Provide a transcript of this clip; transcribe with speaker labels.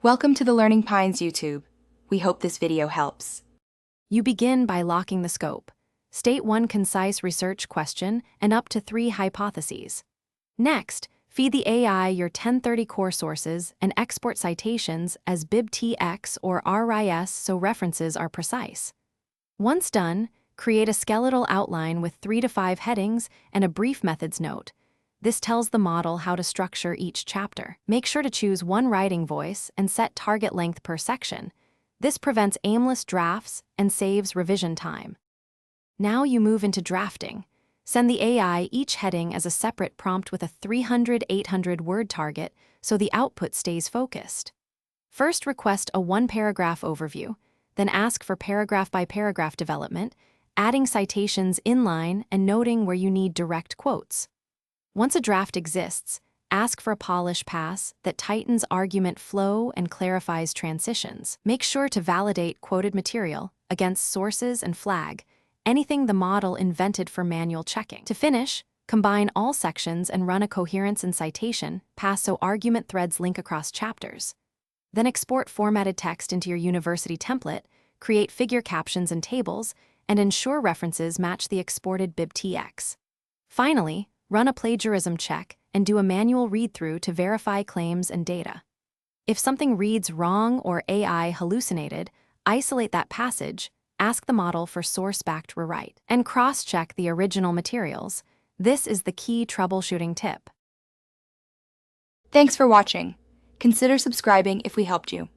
Speaker 1: Welcome to the Learning Pines YouTube. We hope this video helps.
Speaker 2: You begin by locking the scope. State one concise research question and up to 3 hypotheses. Next, feed the AI your 1030 core sources and export citations as bibtx or RIS so references are precise. Once done, create a skeletal outline with 3 to 5 headings and a brief methods note. This tells the model how to structure each chapter. Make sure to choose one writing voice and set target length per section. This prevents aimless drafts and saves revision time. Now you move into drafting. Send the AI each heading as a separate prompt with a 300-800 word target so the output stays focused. First, request a 1-paragraph overview, then ask for paragraph-by-paragraph development, adding citations inline and noting where you need direct quotes. Once a draft exists, ask for a polish pass that tightens argument flow and clarifies transitions. Make sure to validate quoted material against sources and flag anything the model invented for manual checking. To finish, combine all sections and run a coherence and citation pass so argument threads link across chapters. Then export formatted text into your university template, create figure captions and tables, and ensure references match the exported bibtx. Finally, run a plagiarism check and do a manual read-through to verify claims and data. If something reads wrong or AI hallucinated, isolate that passage, ask the model for source-backed rewrite, and cross-check the original materials. This is the key troubleshooting tip.
Speaker 1: Thanks for watching. Consider subscribing if we helped you.